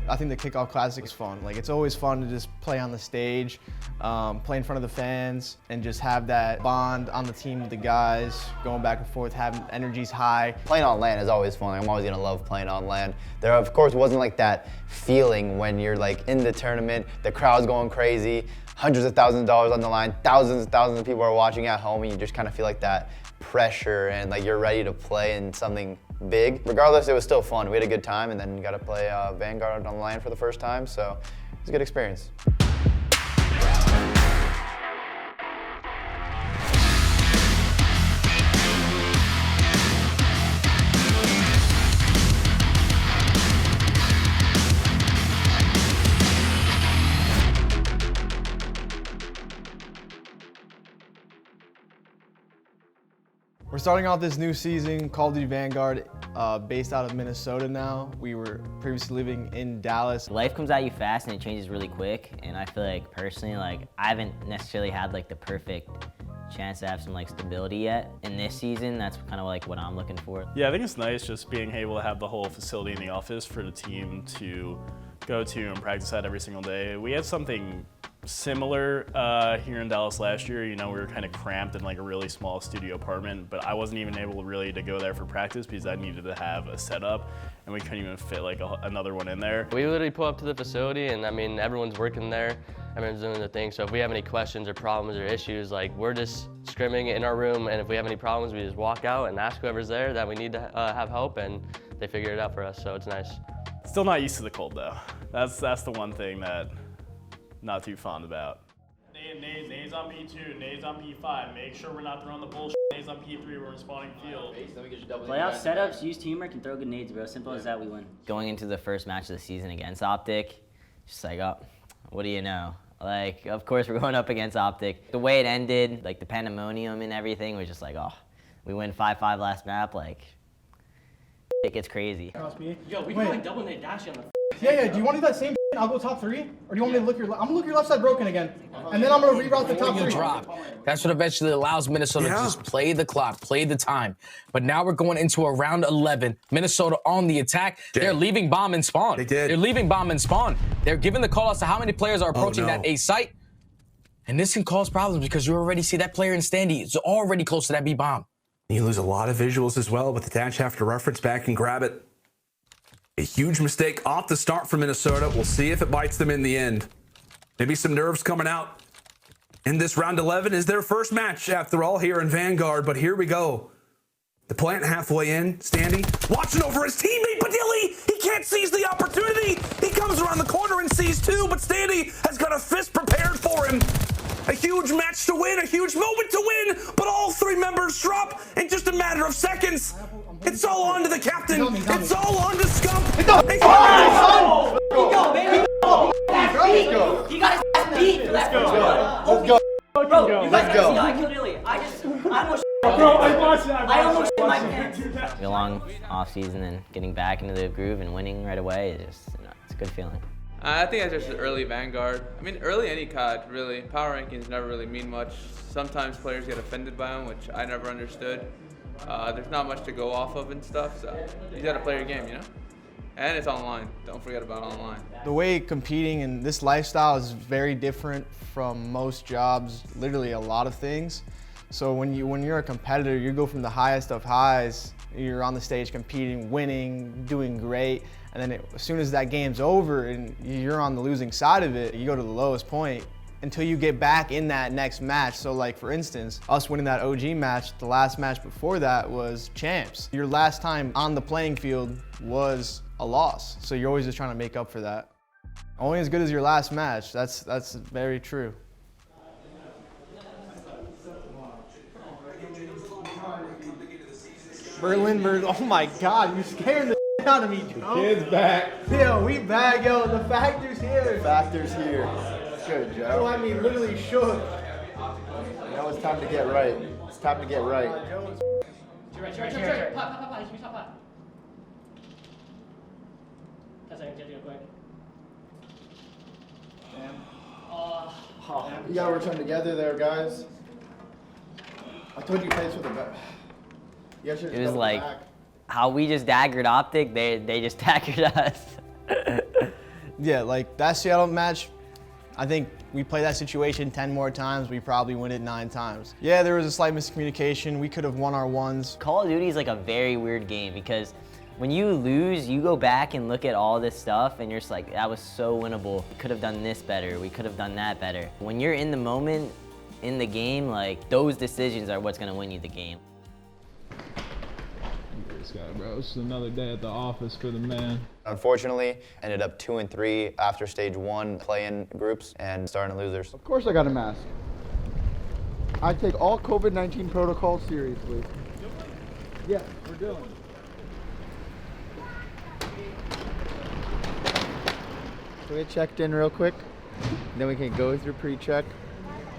I think the Kickoff Classic is fun. Like, it's always fun to just play on the stage, play in front of the fans, and just have that bond on the team with the guys, going back and forth, having energies high. Playing on land is always fun. I'm always gonna love playing on land. There, of course, wasn't like that feeling when you're like in the tournament, the crowd's going crazy, hundreds of thousands of dollars on the line, thousands and thousands of people are watching at home, and you just kind of feel like that pressure and like you're ready to play in something big. Regardless, it was still fun. We had a good time, and then got to play Vanguard on the line for the first time, so it was a good experience. We're starting off this new season, Call of Duty Vanguard, based out of Minnesota now. We were previously living in Dallas. Life comes at you fast and it changes really quick, and I feel like personally, like I haven't necessarily had like the perfect chance to have some like stability yet. In this season, that's kind of like what I'm looking for. Yeah, I think it's nice just being able to have the whole facility in the office for the team to go to and practice at every single day. We had something similar here in Dallas last year. You know, we were kind of cramped in like a really small studio apartment, but I wasn't even able really to go there for practice because I needed to have a setup, and we couldn't even fit like another one in there. We literally pull up to the facility, and I mean, everyone's working there, everyone's doing their thing. So if we have any questions or problems or issues, like we're just scrimming in our room, and if we have any problems, we just walk out and ask whoever's there that we need to have help, and they figure it out for us, so it's nice. Still not used to the cold though. That's the one thing that not too fond about. Nays on P2, nays on P5. Make sure we're not throwing the bullshit. Nays on P3, we're respawning field. Playoff setups, use teamwork, and throw good nades, bro. Simple as that, we win. Going into the first match of the season against Optic, just like, oh, what do you know? Like, of course we're going up against Optic. The way it ended, like the pandemonium and everything, was just like, oh, we win 5-5 last map, like, it gets crazy. Yo, we can like double nade dash on the Yeah, do you want to do that same shit? I'll go top 3? Or do you want me to look I'm gonna look your left side broken again. And then I'm gonna reroute the top 3. Drop. That's what eventually allows Minnesota to just play the clock, play the time. But now we're going into a round 11. Minnesota on the attack. They're leaving bomb and spawn. They did. They're leaving bomb and spawn. They're giving the call as to how many players are approaching that A site. And this can cause problems because you already see that player in Standy is already close to that B bomb. You lose a lot of visuals as well, but the Dash have to reference back and grab it. A huge mistake off the start for Minnesota. We'll see if it bites them in the end. Maybe some nerves coming out. In this round 11 is their first match, after all, here in Vanguard. But here we go. The plant halfway in. Standy watching over his teammate, Padilli. He can't seize the opportunity. He comes around the corner and sees two, but Standy has got a fist prepared for him. A huge match to win, a huge moment to win, but all 3 members drop in just a matter of seconds. It's all on to the captain. It's all on to Scump. Go, baby. Let's go. You guys beat. Let's go. Let's go. Bro, you guys see I killed Illy. I almost I almost shit my pants. A long off season and getting back into the groove and winning right away is just, you know, it's a good feeling. I think it's just early Vanguard. I mean, early any COD, really. Power rankings never really mean much. Sometimes players get offended by them, which I never understood. There's not much to go off of and stuff, so you gotta play your game, you know? And it's online. Don't forget about online. The way competing in this lifestyle is very different from most jobs, literally a lot of things. So when you're a competitor, you go from the highest of highs, you're on the stage competing, winning, doing great, and then as soon as that game's over and you're on the losing side of it, you go to the lowest point until you get back in that next match. So like for instance, us winning that OG match, the last match before that was champs. Your last time on the playing field was a loss. So you're always just trying to make up for that. Only as good as your last match. That's very true. Berlin, oh my God, you're scaring the shit out of me, Joe. Kid's back. Yo, we back, yo, the factor's here. Factor's here. Good, Joe. Joe had me literally shook. Now it's time to get right. It's time to get right. Sure. Pop. Use pop. That's it, real quick. You gotta return together there, guys. I told you pace with the back. It was like how we just daggered Optic, they just daggered us. Yeah, like that Seattle match, I think we play that situation 10 more times, we probably win it 9 times. Yeah, there was a slight miscommunication. We could have won our ones. Call of Duty is like a very weird game because when you lose, you go back and look at all this stuff and you're just like, that was so winnable. We could have done this better. We could have done that better. When you're in the moment, in the game, like those decisions are what's gonna win you the game. This guy, bro. It's another day at the office for the man. Unfortunately, ended up 2 and 3 after stage 1 play-in groups and starting losers. Of course I got a mask. I take all COVID-19 protocols seriously. Yeah, we're doing. So we get checked in real quick, then we can go through pre-check,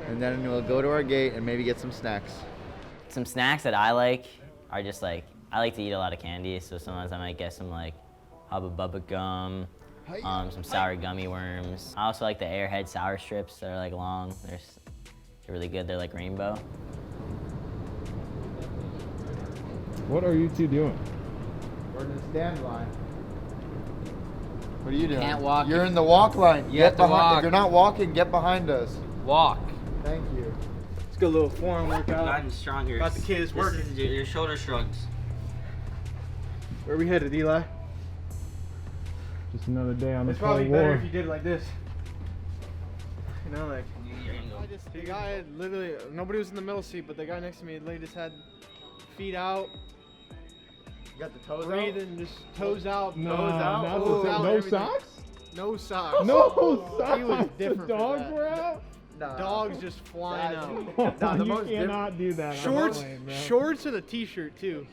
and then we'll go to our gate and maybe get some snacks. Some snacks that I like are just like, I like to eat a lot of candy, so sometimes I might get some like Hubba Bubba gum, some sour gummy worms. I also like the Airhead sour strips that are like long. They're really good, they're like rainbow. What are you two doing? We're in the stand line. What are you doing? Can't walk. You're in the walk line. You have to walk. If you're not walking, get behind us. Walk. Thank you. Let's go a little forearm workout. Nice and strong here. Got the kids working. This is your shoulder shrugs. Where we headed, Eli? Just another day on the It's Cold probably better War. if you did it like this. You know, like. The guy had literally, nobody was in the middle seat, but the guy next to me laid his head, feet out, You got the toes breathing, just toes out, No, toes out, not toes the- out, no everything. socks? No socks. No socks. He was different The for dogs that. were out? Dogs just flying out. You cannot do that. on Shorts, the plane, bro. shorts and a t-shirt too.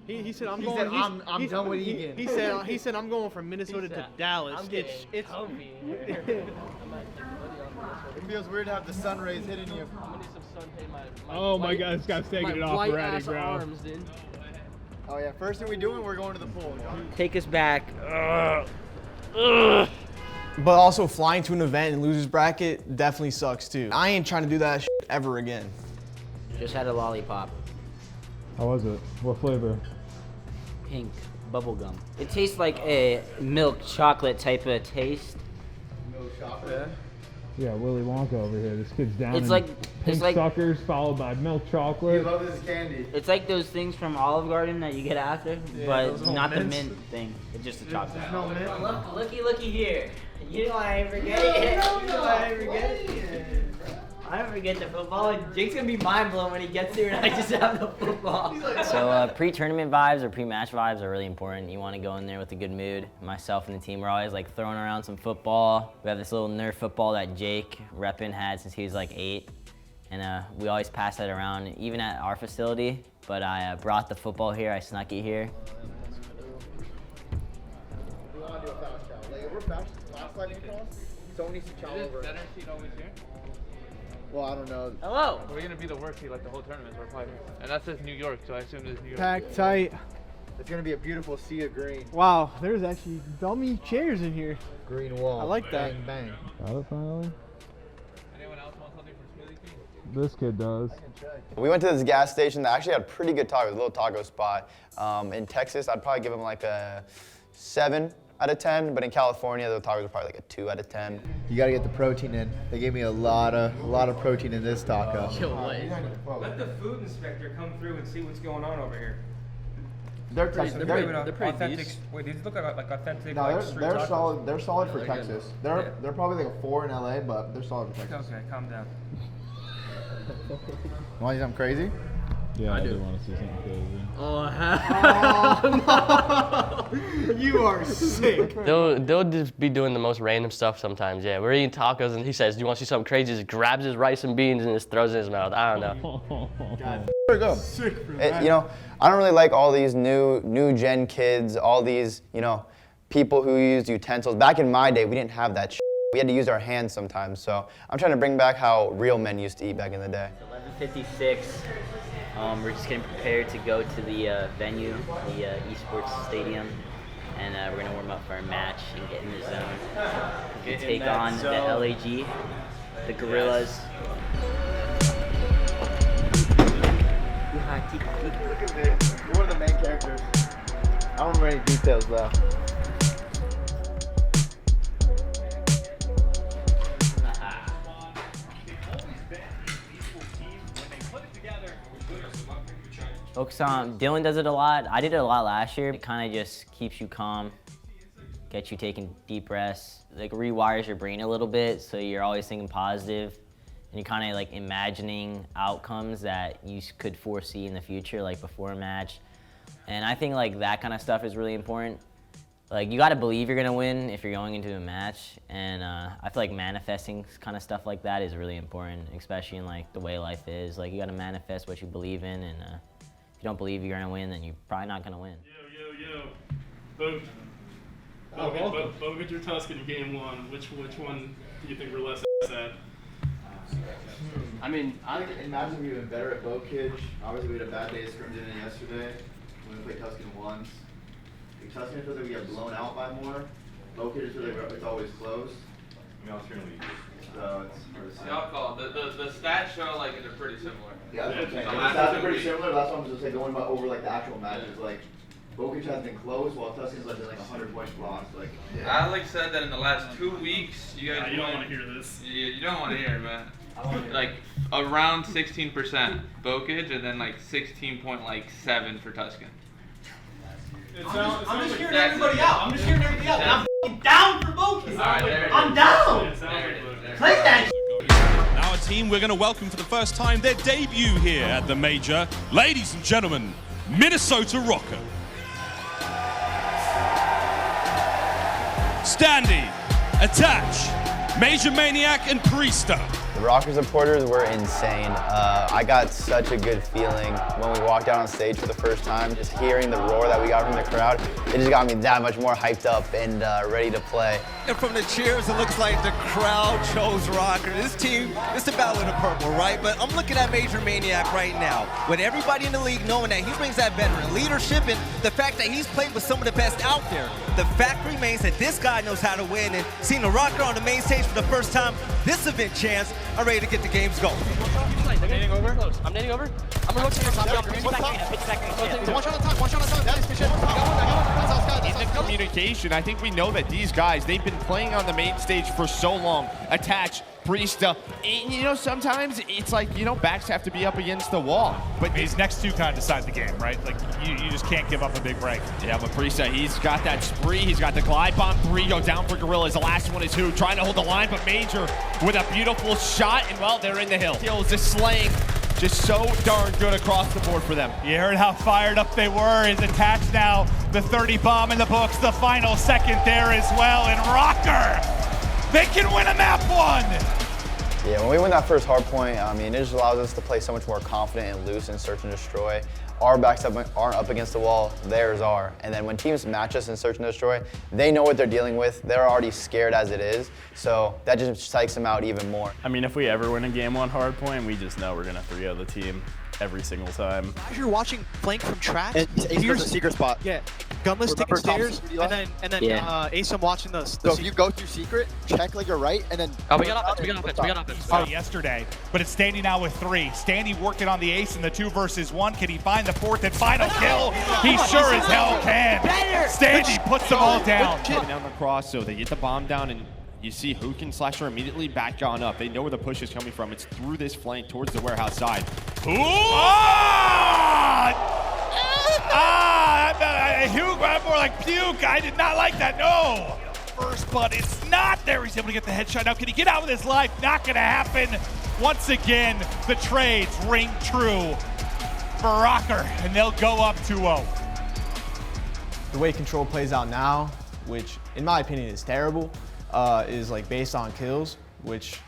He said I'm He going. said, he's- I'm he's- done with he- eating. He said I'm going from Minnesota to Dallas. It's comfy. It feels weird to have the sun rays hitting you. I'm gonna need some sun paint my Oh my God, this guy's taking it off white already, ass bro. arms, dude. Oh yeah, first thing we doing, we're going to the pool. Take us back. But also flying to an event in losers bracket definitely sucks too. I ain't trying to do that shit ever again. Just had a lollipop. How was it? What flavor? Pink bubble gum. It tastes like a milk chocolate type of taste. Yeah, Willy Wonka over here. This kid's down. It's in like- pink it's like- suckers followed by milk He chocolate. loves his candy. It's like those things from Olive Garden that you get after, but those little not the mints. mint thing. It's just a chocolate. There's no mint. Look, looky here. You know I ain't forget it. You know I ain't forget it. I don't forget the football. Jake's gonna be mind blown when he gets here and I just have the football. So pre-tournament vibes or pre-match vibes are really important. You want to go in there with a good mood. Myself and the team, we're always like throwing around some football. We have this little Nerf football that Jake reppin had since he was like 8. And we always pass that around, even at our facility. But I brought the football here, I snuck it here. We want to do a fast shot. Like if we're fast sliding across, someone needs to chow over. Center seat always here? Well, I don't know. Hello. We're gonna be the worst seat like the whole tournament. We're probably here. And that says New York, so I assume it's New York. Packed tight. It's gonna be a beautiful sea of green. Wow, there's actually dummy chairs in here. Green wall. I like that. Bang, bang. Got it finally? Anyone else want something from Smoothie King? This kid does. We went to this gas station that actually had pretty good tacos, a little taco spot. In Texas, I'd probably give them like a 7 out of 10, but in California, the tacos are probably like a 2 out of 10. You gotta get the protein in. They gave me a lot of protein in this taco. Let the food inspector come through and see what's going on over here. They're pretty authentic. decent. Wait, these look like authentic. No, like, street they're tacos. solid. They're solid for Really good. Texas. They're probably like a 4 in LA, but they're solid for Texas. Okay, calm down. Want to see something crazy? Yeah, I do want to see something crazy. You are sick. They'll just be doing the most random stuff sometimes. Yeah, we're eating tacos and he says, "Do you want to see something crazy?" Just grabs his rice and beans and just throws it in his mouth. I don't know. There we go. You know, I don't really like all these new gen kids, all these, you know, people who use utensils. Back in my day, we didn't have that shit. We had to use our hands sometimes. So I'm trying to bring back how real men used to eat back in the day. 11:56. We're just getting prepared to go to the venue, the esports stadium, and we're gonna warm up for our match and get in the zone. We take on the LAG, the Gorillas. Look at this. You're one of the main characters. I don't remember any details though. Focus on, Dylan does it a lot. I did it a lot last year. It kind of just keeps you calm, gets you taking deep breaths, like rewires your brain a little bit so you're always thinking positive, and you're kind of like imagining outcomes that you could foresee in the future, like before a match. And I think like that kind of stuff is really important. Like, you gotta believe you're gonna win if you're going into a match, and I feel like manifesting kind of stuff like that is really important, especially in like the way life is. Like, you gotta manifest what you believe in, and if you don't believe you're gonna win, then you're probably not gonna win. Yo. Bogut or Tuscan game 1, which one do you think we're less at? I mean, I think imagine we've been better at Bogut. Obviously, we had a bad day of scrimmaging yesterday. We played Tuscan once. Tuscan feels like we get blown out by more. Rokkr feels like it's always close. So it's hard to say. Y'all call the stats show like they're pretty similar. Yeah, that's what I'm saying. The stats are pretty similar. That's what I'm just like going over like the actual matches. Like Rokkr has been close while Tuscan's like been like 100 points lost. Like Alex said that in the last 2 weeks, you guys. You don't want to hear this. Yeah, you don't want to hear it, man. Like around 16% Bogut, and then like 16.7 for Tuscan. I'm just hearing everybody out. I'm just hearing everybody out. And I'm f***ing down for Bogut. I'm down. Play that. Now a team we're going to welcome for the first time their debut here at the Major. Ladies and gentlemen, Minnesota Rokkr. Standy, Attach, Major Maniac, and Priesta. The Rokkr supporters were insane. I got such a good feeling when we walked out on stage for the first time. Just hearing the roar that we got from the crowd, it just got me that much more hyped up and ready to play. And from the cheers, it looks like the crowd chose Rokkr. This team, it's the battle of the purple, right? But I'm looking at Major Maniac right now, with everybody in the league knowing that he brings that veteran leadership and the fact that he's played with some of the best out there. The fact remains that this guy knows how to win, and seeing the Rokkr on the main stage for the first time, this event chance, I'm ready to get the games going. I'm nading over. I'm gonna rotate your top jump. One shot on top, one shot on top. That is for sure. In the communication, I think we know that these guys, they've been playing on the main stage for so long. Attach, Priesta, and you know, sometimes it's like, you know, backs have to be up against the wall. But these next two kind of decide the game, right? Like, you just can't give up a big break. Yeah, but Priesta, he's got that spree, he's got the glide bomb, 3 go down for Gorillas. The last one is who? Trying to hold the line, but Major with a beautiful shot, and well, they're in the hill. Kills, just slaying, just so darn good across the board for them. You heard how fired up they were. Is Attached now, the 30 bomb in the books, the final second there as well, and Rokkr, they can win a map 1. Yeah, when we win that first hard point, I mean, it just allows us to play so much more confident and loose in search and destroy. Our backs aren't up against the wall, theirs are. And then when teams match us in search and destroy, they know what they're dealing with. They're already scared as it is, so that just psychs them out even more. I mean, if we ever win a game 1 hard point, we just know we're gonna 3-0 the team every single time. As you're watching flank from trash, here's a secret spot. Yeah, Gunless taking stairs, and then Ace, I'm watching the So if you go through secret, check like your right, and then. Oh, we got offense. Yesterday, but it's Standy now with 3. Standy working on the ace in the 2 versus 1. Can he find the 4th and final kill? He sure as hell can. Standy puts them all down. Down the cross, so they get the bomb down, and you see Hook and Slasher immediately back on up. They know where the push is coming from. It's through this flank towards the warehouse side. Ooh! Hugh, more like puke. I did not like that. No. First, but it's not there. He's able to get the headshot. Now, can he get out with his life? Not going to happen. Once again, the trades ring true for Rokkr, and they'll go up 2-0. The way Control plays out now, which in my opinion is terrible, is like based on kills, which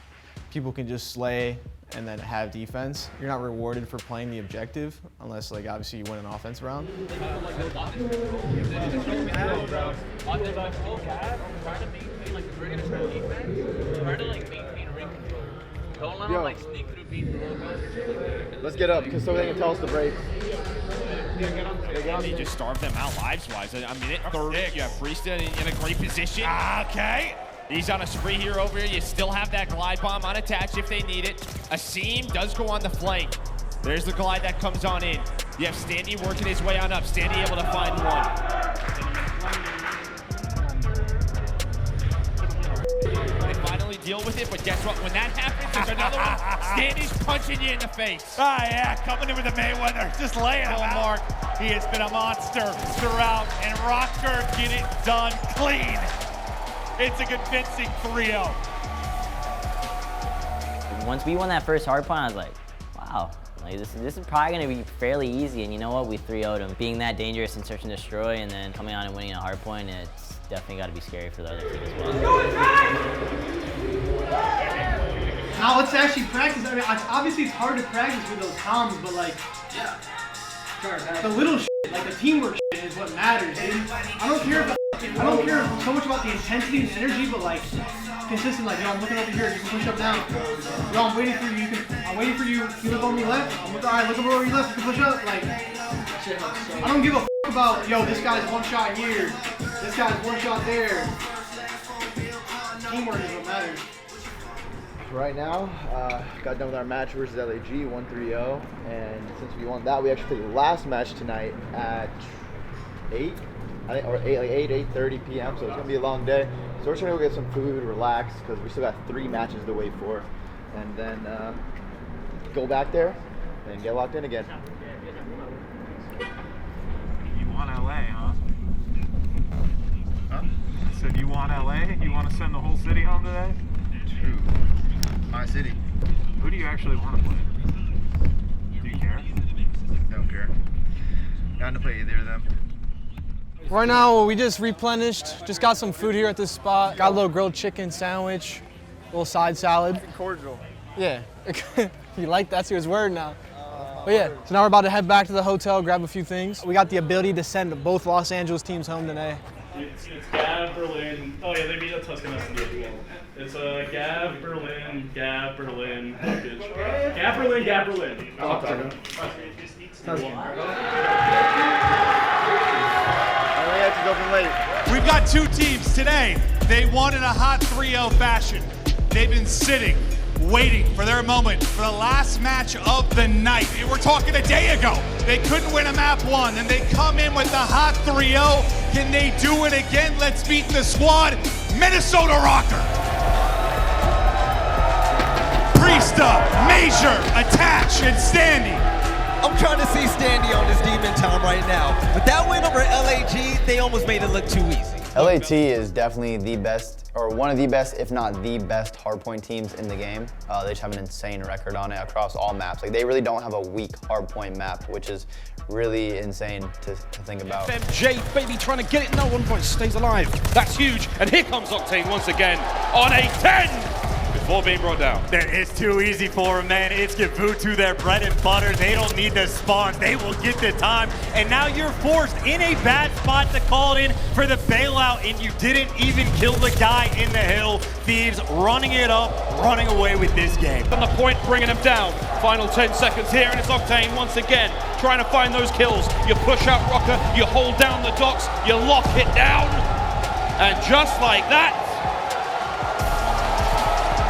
people can just slay and then have defense. You're not rewarded for playing the objective unless, like, obviously you win an offense round. Let's get up because so they can tell us to break. They just starved them out lives-wise. I mean, at 30, you have Priesta in a great position. Okay. He's on a spree here over here. You still have that glide bomb unattached if they need it. Asim does go on the flank. There's the glide that comes on in. You have Standy working his way on up. Standy able to find one. They finally deal with it, but guess what? When that happens, There's another one. Standy's punching you in the face. Ah, yeah, coming in with the Mayweather, just laying him out. Mark, he has been a monster throughout, and Rokkr get it done clean. It's a convincing 3-0. Once we won that first hardpoint, I was like, wow, like this is probably gonna be fairly easy. And you know what? We 3-0'd them. Being that dangerous in search and destroy, and then coming on and winning a hardpoint, it's definitely got to be scary for the other team as well. Now let's actually practice. I mean, obviously it's hard to practice with those comms, but like, the little shit, like the teamwork shit is what matters, dude. I don't care so much about the intensity and energy, but like consistent. Like, yo, I'm looking over here. You can push up now. Yo, I'm waiting for you. I'm waiting for you. You look over me left. All right, look over your left. You can push up. Like, I don't give a about, yo, this guy's one shot here. This guy's one shot there. Teamwork is what matters. Right now, got done with our match versus LAG, 1-3-0, and since we won that, we actually played the last match tonight at 8, I think, or 8:30 p.m. So it's gonna be a long day. So we're trying to go get some food, relax, because we still got 3 matches to wait for, and then go back there and get locked in again. You want LA, huh? Huh? I said you want LA? You want to send the whole city home today? True. My city. Who do you actually want to play? Do you care? Don't care. Down to play either of them. Right now, we just replenished. Just got some food here at this spot. Got a little grilled chicken sandwich, a little side salad. Cordial. Yeah. You like that's his word now. But yeah, so now we're about to head back to the hotel, grab a few things. We got the ability to send both Los Angeles teams home today. It's Gav, Berlin. Oh yeah, they beat up Tuscan as well. It's Gav, Berlin, Rokkr. Gav, Berlin. We've got 2 teams today. They won in a hot 3-0 fashion. They've been sitting, waiting for their moment for the last match of the night. We're talking a day ago. They couldn't win a map 1, and they come in with the hot 3-0. Can they do it again? Let's beat the squad. Minnesota Rokkr. Priesta, Major, Attach, and Standy. I'm trying to see Standy on his demon time right now. But that win over LAG, they almost made it look too easy. LAT is definitely the best, or one of the best, if not the best hardpoint teams in the game. They just have an insane record on it across all maps. Like, they really don't have a weak hardpoint map, which is really insane to think about. FMJ, baby, trying to get it. No, 1 point stays alive. That's huge. And here comes Octane once again on a 10 before being brought down. It's too easy for them, man. It's Gavutu, their bread and butter. They don't need the spawns. They will get the time. And now you're forced in a bad spot to call it in for the bailout, and you didn't even kill the guy in the hill. Thieves running it up, running away with this game. On the point, bringing him down. Final 10 seconds here, and it's Octane once again trying to find those kills. You push out Rokkr, you hold down the docks, you lock it down, and just like that,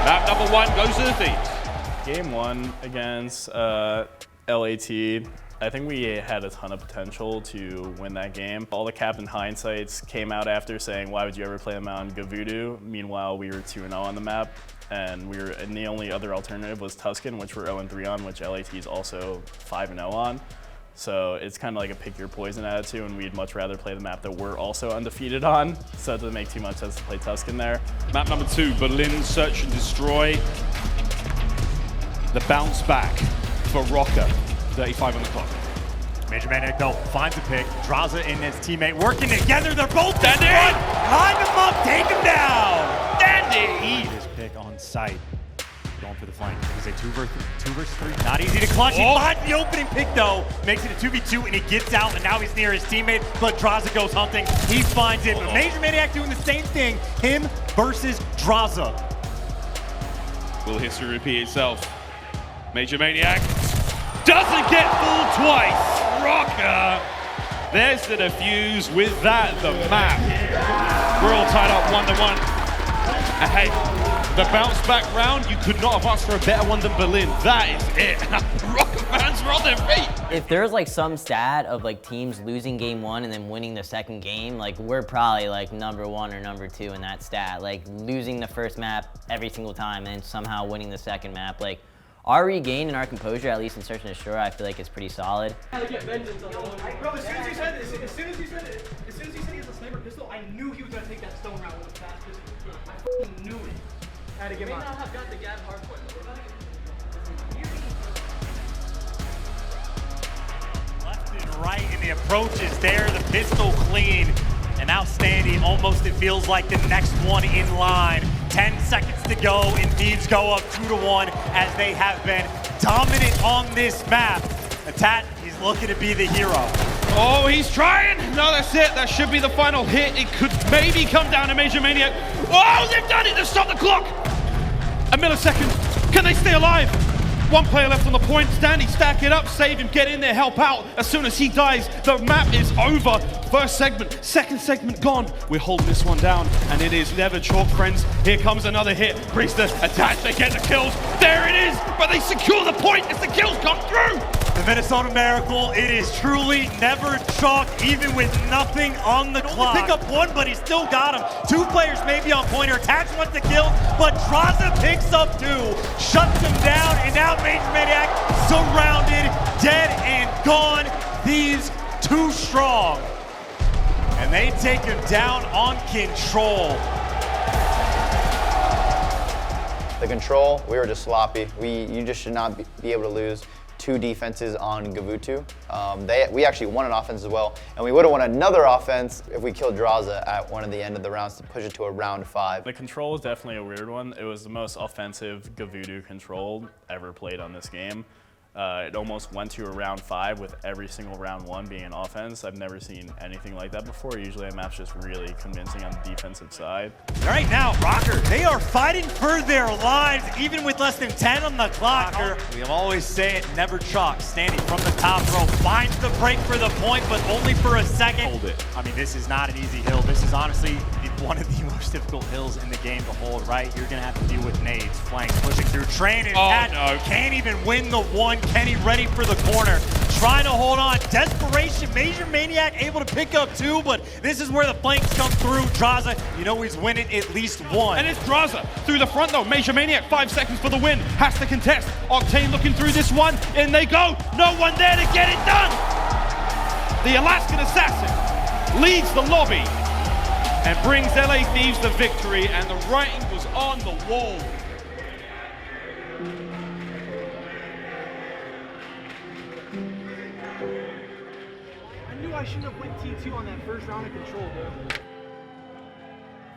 map number 1 goes to the Thieves. Game 1 against LAT. I think we had a ton of potential to win that game. All the captain hindsights came out after saying, why would you ever play them on Gavutu? Meanwhile, we were 2-0 on the map, and the only other alternative was Tuscan, which we're 0-3 on, which LAT is also 5-0 on. So it's kind of like a pick your poison attitude, and we'd much rather play the map that we're also undefeated on. So it doesn't make too much sense to play Tuscan there. Map number 2, Berlin, Search and Destroy. The bounce back for Rokkr, 35 on the clock. Major Maniac, though, finds a pick. Draza and his teammate working together. They're both destroyed. Line them up, take him down. Dandy! This pick on site. Going for the flank. Is a 2 versus 3. Not easy to clutch. He finds the opening pick, though. Makes it a 2v2, and he gets out, and now he's near his teammate. But Draza goes hunting. He finds it. But Major Maniac doing the same thing. Him versus Draza. Will history repeat itself? Major Maniac doesn't get fooled twice. Rokkr. There's the defuse. With that, the map. We're all tied up 1-1. And hey, the bounce back round, you could not have asked for a better one than Berlin. That is it. Rokkr fans fans were on their feet. If there's like some stat of like teams losing game 1 and then winning the second game, like we're probably like number 1 or number 2 in that stat. Like losing the first map every single time and somehow winning the second map. Like our regain and our composure, at least in Search and Destroy, I feel like it's pretty solid. Bro, as soon as you said he has a sniper pistol, I knew he was gonna take that stone round with a fast pistol. I fucking knew it. I had to get my. Have got the gap hardcore. Left and right, and the approach is there. The pistol clean and outstanding. Almost it feels like the next one in line. 10 seconds to go, and Thieves go up 2-1 as they have been dominant on this map. Atat, he's looking to be the hero. Oh, he's trying. No, that's it. That should be the final hit. It could maybe come down to Major Maniac. Oh, they've done it. They've stopped the clock. A millisecond. Can they stay alive? One player left on the point. Standy, stack it up, save him, get in there, help out. As soon as he dies, the map is over. First segment, second segment gone. We're holding this one down, and it is never chalk, friends. Here comes another hit. Priester attached, they get the kills. There it is, but they secure the point as the kills come through. The Minnesota Miracle, it is truly never chalk, even with nothing on the clock. Pick up one, but he still got him. 2 players may be on point, or Attach wants to kill, but Draza picks up 2, shuts him down, and now Major Maniac surrounded, dead and gone. These too strong. And they take him down on control. The control, we were just sloppy. You just should not be able to lose 2 defenses on Gavutu. We actually won an offense as well, and we would have won another offense if we killed Draza at one of the end of the rounds to push it to a round 5. The control was definitely a weird one. It was the most offensive Gavutu control ever played on this game. It almost went to a round 5 with every single round 1 being an offense. I've never seen anything like that before. Usually a map's just really convincing on the defensive side. Right now, Rokkr, they are fighting for their lives, even with less than 10 on the clock. We have always say it, never chalk. Standing from the top row, finds the break for the point, but only for a second. Hold it. I mean, this is not an easy hill. This is honestly one of the most difficult hills in the game to hold, right? You're gonna have to deal with nades, flanks, pushing through. Train and can't even win the one. Kenny ready for the corner, trying to hold on. Desperation, Major Maniac able to pick up 2, but this is where the flanks come through. Draza, you know he's winning at least 1. And it's Draza through the front though. Major Maniac, 5 seconds for the win. Has to contest. Octane looking through this one. In they go. No one there to get it done. The Alaskan Assassin leads the lobby and brings LA Thieves the victory, and the writing was on the wall. I knew I shouldn't have went T2 on that first round of control, bro.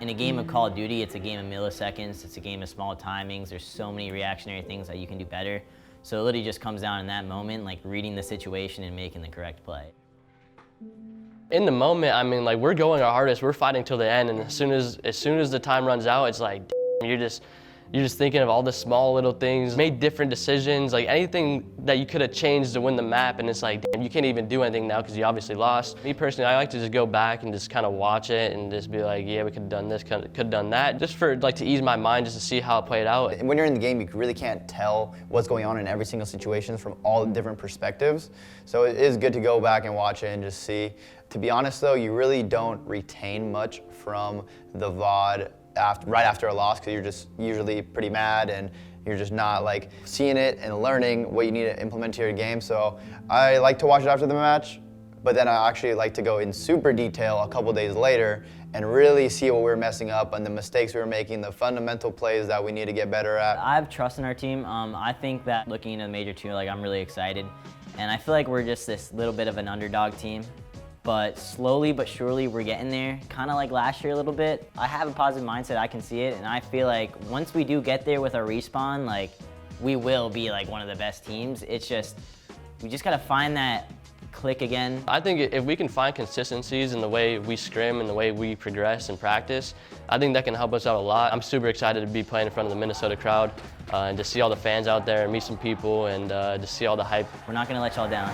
In a game of Call of Duty, it's a game of milliseconds, it's a game of small timings, there's so many reactionary things that you can do better. So it literally just comes down in that moment, like reading the situation and making the correct play. In the moment, I mean, like we're going our hardest, we're fighting till the end, and as soon as the time runs out, it's like, you're just thinking of all the small little things, made different decisions, like anything that you could have changed to win the map, and it's like, damn, you can't even do anything now because you obviously lost. Me personally, I like to just go back and just kind of watch it and just be like, yeah, we could have done this, could have done that, just for like to ease my mind, just to see how it played out. When you're in the game, you really can't tell what's going on in every single situation from all the different perspectives. So it is good to go back and watch it and just see. To be honest though, you really don't retain much from the VOD right after a loss, because you're just usually pretty mad and you're just not like seeing it and learning what you need to implement to your game. So I like to watch it after the match, but then I actually like to go in super detail a couple days later and really see what we're messing up and the mistakes we were making, the fundamental plays that we need to get better at. I have trust in our team. I think that looking into the Major 2, like I'm really excited. And I feel like we're just this little bit of an underdog team. But slowly but surely we're getting there, kind of like last year a little bit. I have a positive mindset, I can see it, and I feel like once we do get there with our respawn, like we will be like one of the best teams. It's just, we just gotta find that click again. I think if we can find consistencies in the way we scrim and the way we progress and practice, I think that can help us out a lot. I'm super excited to be playing in front of the Minnesota crowd and to see all the fans out there and meet some people and to see all the hype. We're not gonna let y'all down.